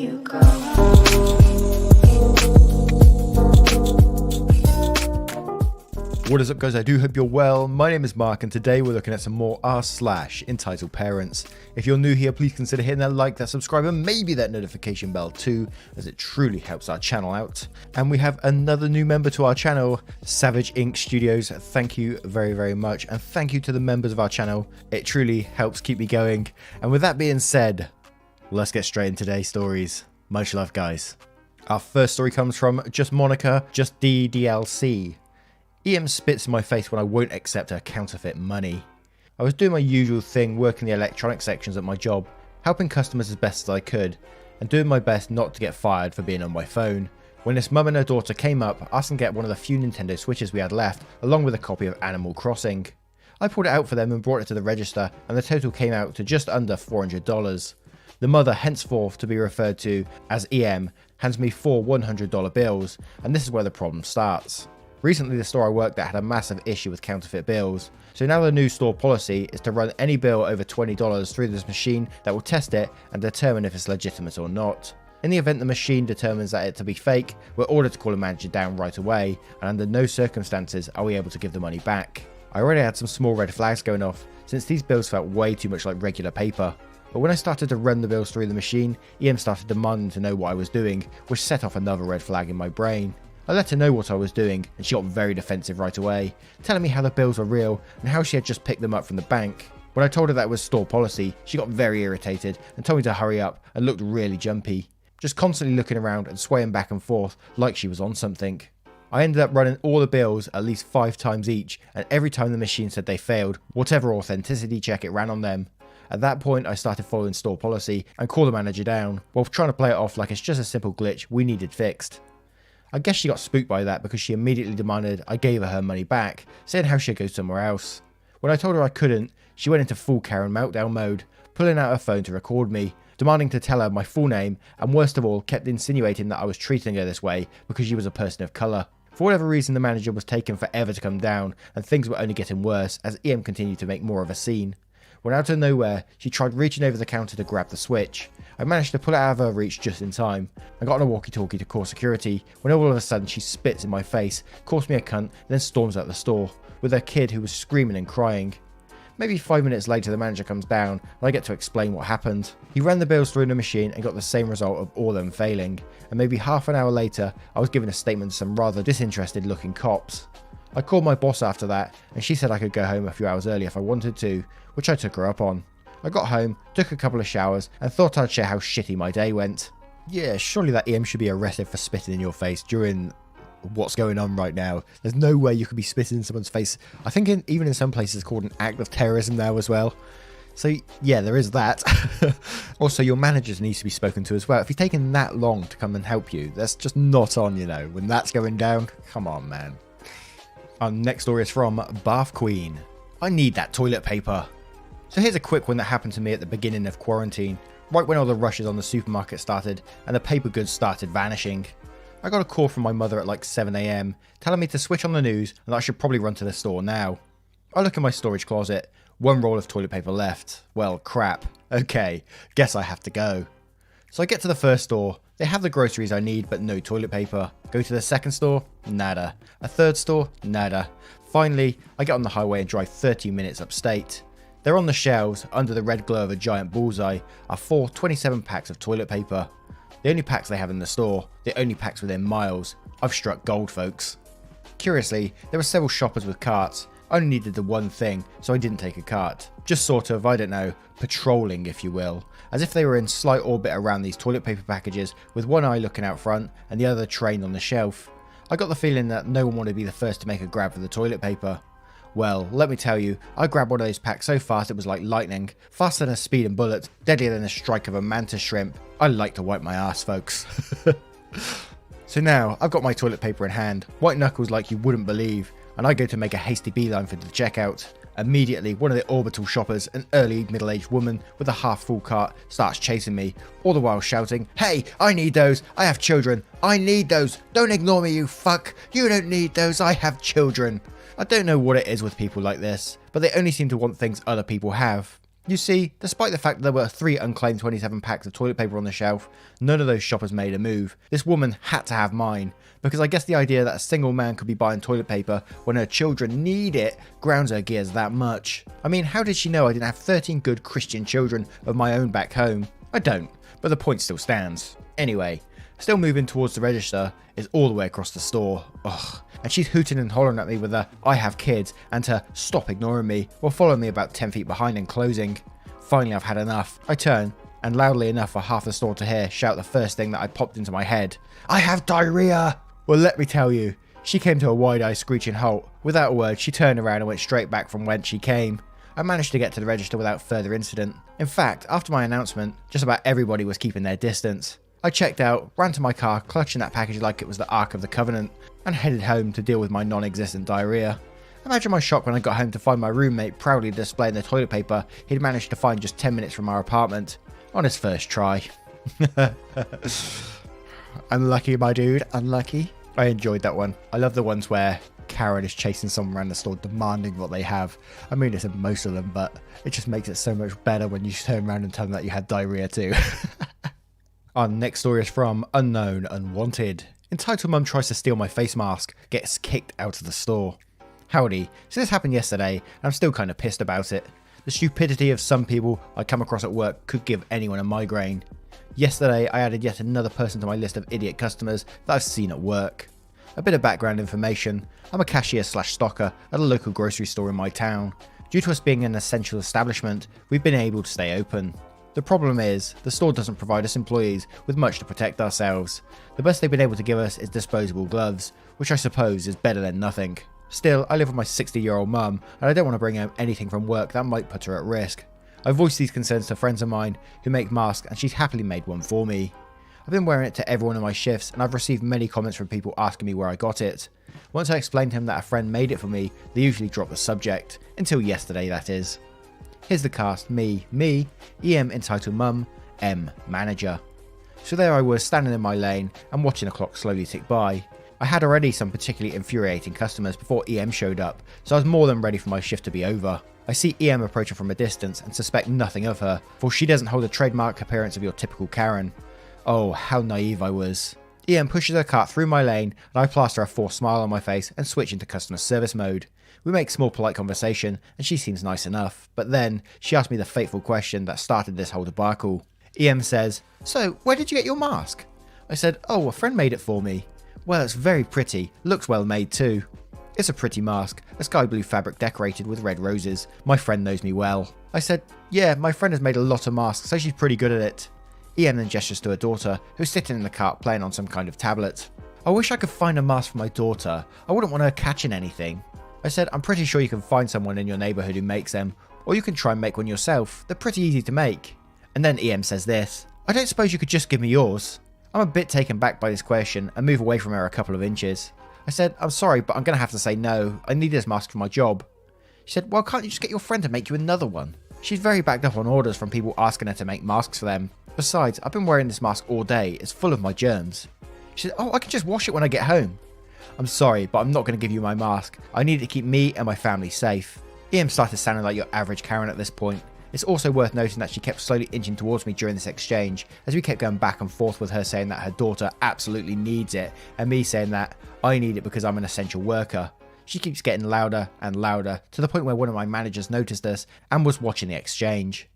you go. What is up, guys? I do hope you're well. My name is Mark, and today we're looking at some more r/entitled parents. If you're new here, please consider hitting that like, that subscribe, and maybe that notification bell too, as it truly helps our channel out. And we have another new member to our channel, Savage Ink Studios. Thank you very, very much, and thank you to the members of our channel. It truly helps keep me going. And with that being said, let's get straight into today's stories. Much love, guys. Our first story comes from Just Monica, Just DDLC. EM spits in my face when I won't accept her counterfeit money. I was doing my usual thing, working the electronic sections at my job, helping customers as best as I could, and doing my best not to get fired for being on my phone, when this mum and her daughter came up asking to get one of the few Nintendo Switches we had left, along with a copy of Animal Crossing. I pulled it out for them and brought it to the register, and the total came out to just under $400. The mother, henceforth to be referred to as EM, hands me 4 $100 bills, and this is where the problem starts. Recently, the store I worked at had a massive issue with counterfeit bills, so now the new store policy is to run any bill over $20 through this machine that will test it and determine if it's legitimate or not. In the event the machine determines that it to be fake, we're ordered to call a manager down right away, and under no circumstances are we able to give the money back. I already had some small red flags going off, since these bills felt way too much like regular paper. But when I started to run the bills through the machine, EM started demanding to know what I was doing, which set off another red flag in my brain. I let her know what I was doing, and she got very defensive right away, telling me how the bills were real and how she had just picked them up from the bank. When I told her that was store policy, she got very irritated and told me to hurry up and looked really jumpy, just constantly looking around and swaying back and forth like she was on something. I ended up running all the bills at least 5 times each, and every time the machine said they failed, whatever authenticity check it ran on them. At that point, I started following store policy and called the manager down, while trying to play it off like it's just a simple glitch we needed fixed. I guess she got spooked by that because she immediately demanded I gave her money back, saying how she'd go somewhere else. When I told her I couldn't, she went into full Karen meltdown mode, pulling out her phone to record me, demanding to tell her my full name, and worst of all, kept insinuating that I was treating her this way because she was a person of colour. For whatever reason, the manager was taking forever to come down, and things were only getting worse as EM continued to make more of a scene. When out of nowhere, she tried reaching over the counter to grab the Switch. I managed to pull it out of her reach just in time. I got on a walkie-talkie to call security, when all of a sudden she spits in my face, calls me a cunt, then storms out the store, with her kid who was screaming and crying. Maybe 5 minutes later the manager comes down, and I get to explain what happened. He ran the bills through the machine and got the same result of all them failing, and maybe half an hour later I was given a statement to some rather disinterested looking cops. I called my boss after that, and she said I could go home a few hours early if I wanted to, which I took her up on. I got home, took a couple of showers, and thought I'd share how shitty my day went. Yeah, surely that EM should be arrested for spitting in your face during what's going on right now. There's no way you could be spitting in someone's face. I think even in some places it's called an act of terrorism now as well. So yeah, there is that. Also, your managers needs to be spoken to as well. If he's taken that long to come and help you, that's just not on, you know. When that's going down, come on, man. Our next story is from Bath Queen. I need that toilet paper. So here's a quick one that happened to me at the beginning of quarantine, right when all the rushes on the supermarket started and the paper goods started vanishing. I got a call from my mother at like 7 AM telling me to switch on the news and that I should probably run to the store now. I look in my storage closet, 1 roll of toilet paper left. Well, crap. Okay, guess I have to go. So I get to the first store. They have the groceries I need but no toilet paper. Go to the second store, nada. A third store, nada. Finally, I get on the highway and drive 30 minutes upstate. There on the shelves, under the red glow of a giant bullseye, are 4 27 packs of toilet paper. The only packs they have in the store, the only packs within miles. I've struck gold, folks. Curiously, there were several shoppers with carts. I only needed the one thing, so I didn't take a cart. Just sort of, I don't know, patrolling if you will. As if they were in slight orbit around these toilet paper packages, with one eye looking out front and the other trained on the shelf. I got the feeling that no one wanted to be the first to make a grab for the toilet paper. Well, let me tell you, I grabbed one of those packs so fast it was like lightning. Faster than a speeding bullet, deadlier than the strike of a mantis shrimp. I like to wipe my ass, folks. So now, I've got my toilet paper in hand, white knuckles like you wouldn't believe, and I go to make a hasty beeline for the checkout. Immediately, one of the orbital shoppers, an early middle-aged woman with a half-full cart, starts chasing me, all the while shouting, "Hey, I need those! I have children! I need those! Don't ignore me, you fuck! You don't need those! I have children!" I don't know what it is with people like this, but they only seem to want things other people have. You see, despite the fact that there were 3 unclaimed 27 packs of toilet paper on the shelf, none of those shoppers made a move. This woman had to have mine, because I guess the idea that a single man could be buying toilet paper when her children need it grounds her gears that much. I mean, how did she know I didn't have 13 good Christian children of my own back home? I don't, but the point still stands. Anyway, still moving towards the register is all the way across the store. Ugh. And she's hooting and hollering at me with a "I have kids" and to "stop ignoring me" while following me about 10 feet behind and closing. Finally, I've had enough. I turn, and loudly enough for half the store to hear, shout the first thing that I popped into my head. "I have diarrhea!" Well, let me tell you, she came to a wide-eyed screeching halt. Without a word, she turned around and went straight back from whence she came. I managed to get to the register without further incident. In fact, after my announcement, just about everybody was keeping their distance. I checked out, ran to my car, clutching that package like it was the Ark of the Covenant, and headed home to deal with my non-existent diarrhea. Imagine my shock when I got home to find my roommate proudly displaying the toilet paper he'd managed to find just 10 minutes from our apartment, on his first try. Unlucky, my dude, unlucky. I enjoyed that one. I love the ones where Karen is chasing someone around the store demanding what they have. I mean, it's in most of them, but it just makes it so much better when you turn around and tell them that you had diarrhea too. Our next story is from Unknown Unwanted. Entitled Mum tries to steal my face mask, gets kicked out of the store. Howdy, so this happened yesterday, and I'm still kind of pissed about it. The stupidity of some people I come across at work could give anyone a migraine. Yesterday, I added yet another person to my list of idiot customers that I've seen at work. A bit of background information: I'm a cashier/stocker at a local grocery store in my town. Due to us being an essential establishment, we've been able to stay open. The problem is, the store doesn't provide us employees with much to protect ourselves. The best they've been able to give us is disposable gloves, which I suppose is better than nothing. Still, I live with my 60-year-old mum, and I don't want to bring home anything from work that might put her at risk. I voiced these concerns to friends of mine who make masks, and she's happily made one for me. I've been wearing it to every one of my shifts, and I've received many comments from people asking me where I got it. Once I explained to him that a friend made it for me, they usually drop the subject. Until yesterday, that is. Here's the cast: me, EM entitled Mum, M manager. So there I was, standing in my lane and watching the clock slowly tick by. I had already some particularly infuriating customers before EM showed up, so I was more than ready for my shift to be over. I see EM approaching from a distance and suspect nothing of her, for she doesn't hold a trademark appearance of your typical Karen. Oh, how naive I was. EM pushes her cart through my lane, and I plaster a forced smile on my face and switch into customer service mode. We make small polite conversation, and she seems nice enough, but then she asks me the fateful question that started this whole debacle. EM says, "So, where did you get your mask?" I said, "Oh, a friend made it for me." "Well, it's very pretty, looks well made too." It's a pretty mask, a sky blue fabric decorated with red roses. My friend knows me well. I said, "Yeah, my friend has made a lot of masks, so she's pretty good at it." EM then gestures to her daughter, who's sitting in the cart playing on some kind of tablet. "I wish I could find a mask for my daughter. I wouldn't want her catching anything." I said, "I'm pretty sure you can find someone in your neighbourhood who makes them, or you can try and make one yourself. They're pretty easy to make." And then EM says this: "I don't suppose you could just give me yours?" I'm a bit taken back by this question and move away from her a couple of inches. I said, "I'm sorry, but I'm going to have to say no. I need this mask for my job." She said, "Well, can't you just get your friend to make you another one?" She's very backed up on orders from people asking her to make masks for them. Besides, I've been wearing this mask all day. It's full of my germs. She said, "Oh, I can just wash it when I get home." I'm sorry, but I'm not going to give you my mask. I need it to keep me and my family safe. EM started sounding like your average Karen at this point. It's also worth noting that she kept slowly inching towards me during this exchange, as we kept going back and forth with her saying that her daughter absolutely needs it, and me saying that I need it because I'm an essential worker. She keeps getting louder and louder, to the point where one of my managers noticed us and was watching the exchange.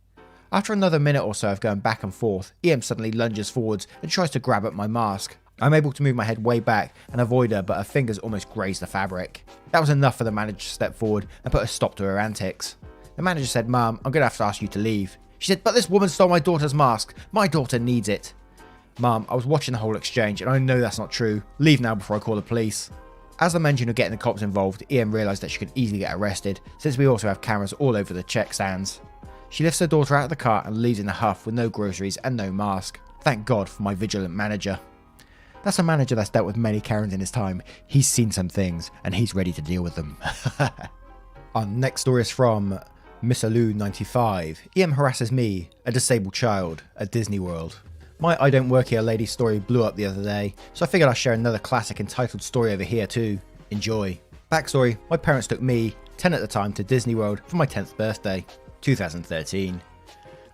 After another minute or so of going back and forth, EM suddenly lunges forwards and tries to grab at my mask. I'm able to move my head way back and avoid her, but her fingers almost graze the fabric. That was enough for the manager to step forward and put a stop to her antics. The manager said, "Mum, I'm going to have to ask you to leave." She said, "But this woman stole my daughter's mask. My daughter needs it." "Mum, I was watching the whole exchange and I know that's not true. Leave now before I call the police." As I mentioned of getting the cops involved, EM realised that she could easily get arrested, since we also have cameras all over the check stands. She lifts her daughter out of the car and leaves in a huff with no groceries and no mask. Thank God for my vigilant manager. That's a manager that's dealt with many Karens in his time. He's seen some things and he's ready to deal with them. Our next story is from Missaloo95. EM harasses me, a disabled child, at Disney World. My I Don't Work Here lady story blew up the other day, so I figured I'd share another classic entitled story over here too. Enjoy. Backstory: my parents took me, 10 at the time, to Disney World for my 10th birthday. 2013.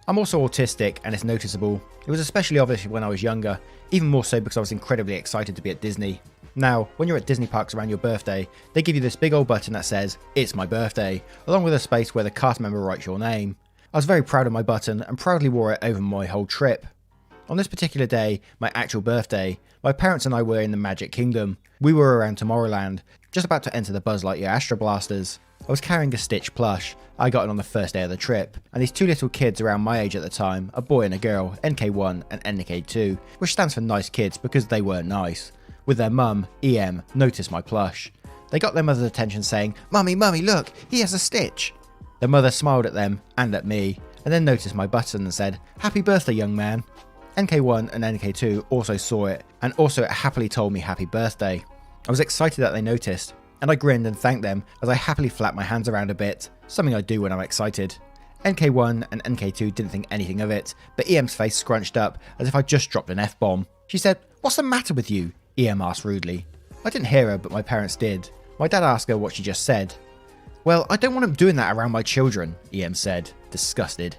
I'm also autistic and it's noticeable. It was especially obvious when I was younger, even more so because I was incredibly excited to be at Disney. Now, when you're at Disney parks around your birthday, they give you this big old button that says, "It's my birthday," along with a space where the cast member writes your name. I was very proud of my button and proudly wore it over my whole trip. On this particular day, my actual birthday, my parents and I were in the Magic Kingdom. We were around Tomorrowland, just about to enter the Buzz Lightyear Astro Blasters. I was carrying a Stitch plush. I got it on the first day of the trip, and these two little kids around my age at the time, a boy and a girl, NK1 and NK2, which stands for nice kids because they weren't nice, with their mum, EM, noticed my plush. They got their mother's attention saying, "Mummy, mummy, look, he has a Stitch." Their mother smiled at them and at me, and then noticed my button and said, "Happy birthday, young man." NK1 and NK2 also saw it, and also happily told me happy birthday. I was excited that they noticed, and I grinned and thanked them as I happily flapped my hands around a bit, something I do when I'm excited. NK1 and NK2 didn't think anything of it, but EM's face scrunched up as if I just dropped an F-bomb. She said, "What's the matter with you?" EM asked rudely. I didn't hear her, but my parents did. My dad asked her what she just said. "Well, I don't want him doing that around my children," EM said, disgusted.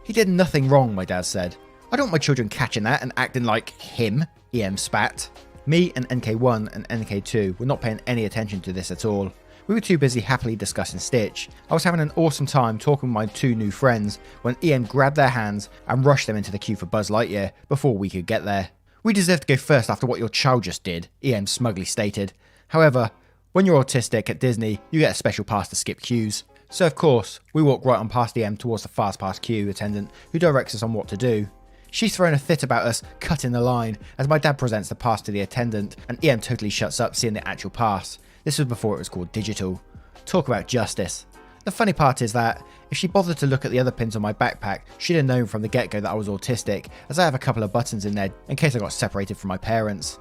"He did nothing wrong," my dad said. "I don't want my children catching that and acting like him," EM spat. Me and NK1 and NK2 were not paying any attention to this at all. We were too busy happily discussing Stitch. I was having an awesome time talking with my two new friends when EM grabbed their hands and rushed them into the queue for Buzz Lightyear before we could get there. "We deserve to go first after what your child just did," EM smugly stated. However, when you're autistic at Disney, you get a special pass to skip queues. So of course, we walk right on past EM towards the fast pass queue attendant who directs us on what to do. She's throwing a fit about us cutting the line as my dad presents the pass to the attendant and EM totally shuts up seeing the actual pass. This was before it was called digital. Talk about justice. The funny part is that if she bothered to look at the other pins on my backpack, she'd have known from the get-go that I was autistic, as I have a couple of buttons in there in case I got separated from my parents.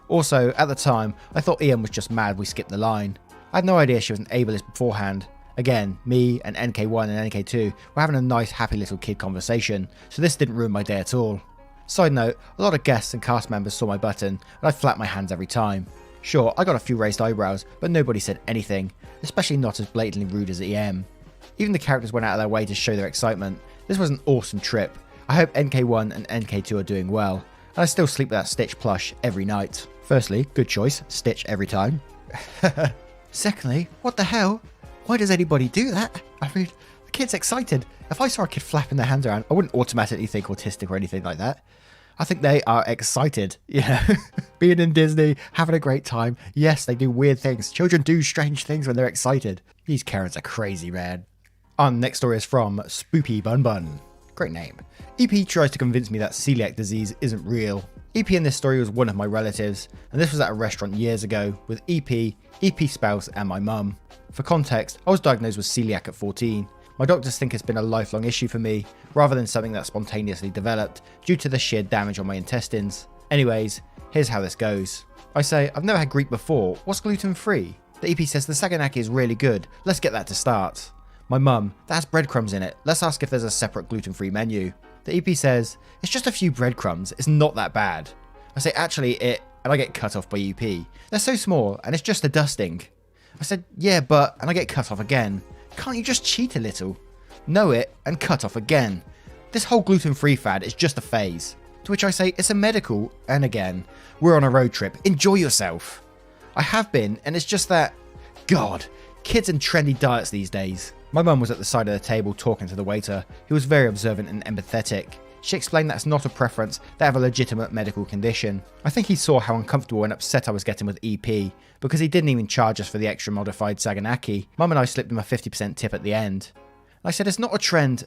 Also, at the time, I thought EM was just mad we skipped the line. I had no idea she was an ableist beforehand. Again, me and NK1 and NK2 were having a nice happy little kid conversation, so this didn't ruin my day at all. Side note, a lot of guests and cast members saw my button, and I flapped my hands every time. Sure, I got a few raised eyebrows, but nobody said anything, especially not as blatantly rude as EM. Even the characters went out of their way to show their excitement. This was an awesome trip. I hope NK1 and NK2 are doing well, and I still sleep with that Stitch plush every night. Firstly, good choice, Stitch every time. Secondly, what the hell? Why does anybody do that? I mean, the kid's excited. If I saw a kid flapping their hands around, I wouldn't automatically think autistic or anything like that. I think they are excited, you know, being in Disney, having a great time. Yes, they do weird things. Children do strange things when they're excited. These Karens are crazy, man. Our next story is from Spoopy Bun Bun. Great name. EP tries to convince me that celiac disease isn't real. EP in this story was one of my relatives, and this was at a restaurant years ago with EP spouse, and my mum. For context, I was diagnosed with celiac at 14. My doctors think it's been a lifelong issue for me, rather than something that spontaneously developed due to the sheer damage on my intestines. Anyways, here's how this goes. I say, "I've never had Greek before, what's gluten-free?" The EP says, "The saganaki is really good, let's get that to start." My mum, "That has breadcrumbs in it, let's ask if there's a separate gluten-free menu." The EP says, "It's just a few breadcrumbs, it's not that bad." I say, "Actually, and I get cut off by EP. "They're so small, and it's just a dusting." I said, "Yeah, but," and I get cut off again. "Can't you just cheat a little?" "Know it, and cut off again. This whole gluten-free fad is just a phase." To which I say, "It's a medical," and again, "We're on a road trip, enjoy yourself." I have been, and it's just that, God, kids and trendy diets these days. My mum was at the side of the table talking to the waiter, who was very observant and empathetic. She explained that's not a preference, they have a legitimate medical condition. I think he saw how uncomfortable and upset I was getting with EP, because he didn't even charge us for the extra modified saganaki. Mum and I slipped him a 50% tip at the end. I said, "It's not a trend,"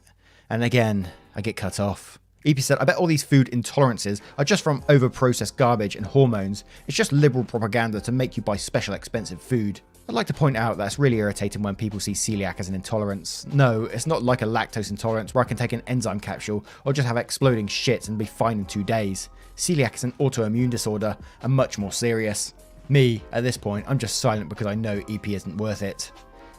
and again, I get cut off. EP said, "I bet all these food intolerances are just from over-processed garbage and hormones. It's just liberal propaganda to make you buy special expensive food." I'd like to point out that it's really irritating when people see celiac as an intolerance. No, it's not like a lactose intolerance where I can take an enzyme capsule or just have exploding shit and be fine in 2 days. Celiac is an autoimmune disorder and much more serious. Me, at this point, I'm just silent because I know EP isn't worth it.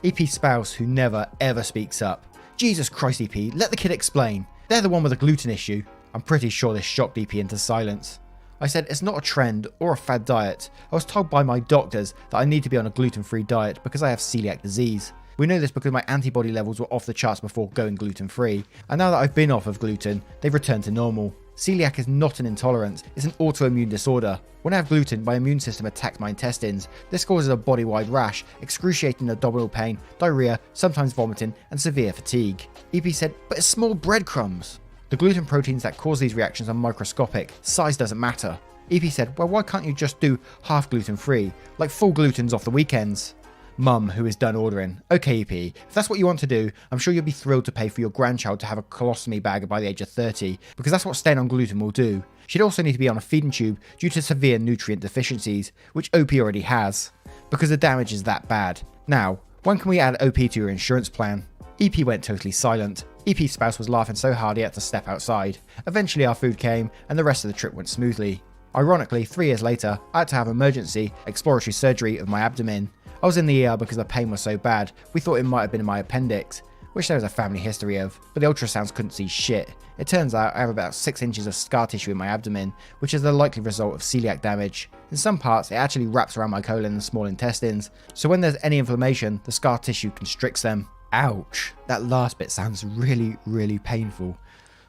EP's spouse, who never ever speaks up. "Jesus Christ, EP, let the kid explain. They're the one with a gluten issue." I'm pretty sure this shocked EP into silence. I said, "It's not a trend or a fad diet. I was told by my doctors that I need to be on a gluten-free diet because I have celiac disease. We know this because my antibody levels were off the charts before going gluten-free, and now that I've been off of gluten, they've returned to normal. Celiac is not an intolerance, it's an autoimmune disorder. When I have gluten, my immune system attacks my intestines. This causes a body-wide rash, excruciating abdominal pain, diarrhea, sometimes vomiting, and severe fatigue. EP said, but it's small breadcrumbs. The gluten proteins that cause these reactions are microscopic, size doesn't matter. EP said, well, why can't you just do half gluten-free, like full glutens off the weekends? Mum, who is done ordering. Okay, EP, if that's what you want to do, I'm sure you'll be thrilled to pay for your grandchild to have a colostomy bag by the age of 30, because that's what staying on gluten will do. She'd also need to be on a feeding tube due to severe nutrient deficiencies, which OP already has, because the damage is that bad. Now, when can we add OP to your insurance plan? EP went totally silent. EP's spouse was laughing so hard he had to step outside. Eventually our food came, and the rest of the trip went smoothly. Ironically, 3 years later, I had to have emergency, exploratory surgery of my abdomen. I was in the ER because the pain was so bad, we thought it might have been in my appendix, which there was a family history of, but the ultrasounds couldn't see shit. It turns out I have about 6 inches of scar tissue in my abdomen, which is the likely result of celiac damage. In some parts, it actually wraps around my colon and small intestines, so when there's any inflammation, the scar tissue constricts them. Ouch. That last bit sounds really, really painful.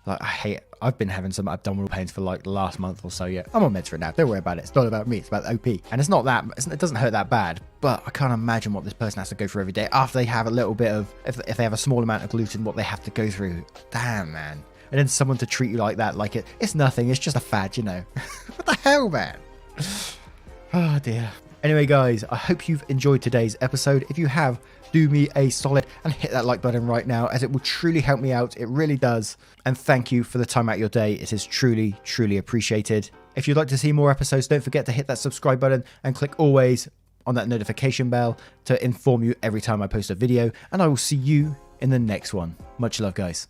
Like, I hate it. I've been having some abdominal pains for like the last month or so yet. I'm on meds for it now. Don't worry about it. It's not about me. It's about OP. And it's not that, it doesn't hurt that bad. But I can't imagine what this person has to go through every day after they have a little bit of, if they have a small amount of gluten, what they have to go through. Damn, man. And then someone to treat you like that, like it's nothing. It's just a fad, you know. What the hell, man? Oh, dear. Anyway, guys, I hope you've enjoyed today's episode. If you have, do me a solid and hit that like button right now, as it will truly help me out. It really does. And thank you for the time out of your day. It is truly, truly appreciated. If you'd like to see more episodes, don't forget to hit that subscribe button and click always on that notification bell to inform you every time I post a video. And I will see you in the next one. Much love, guys.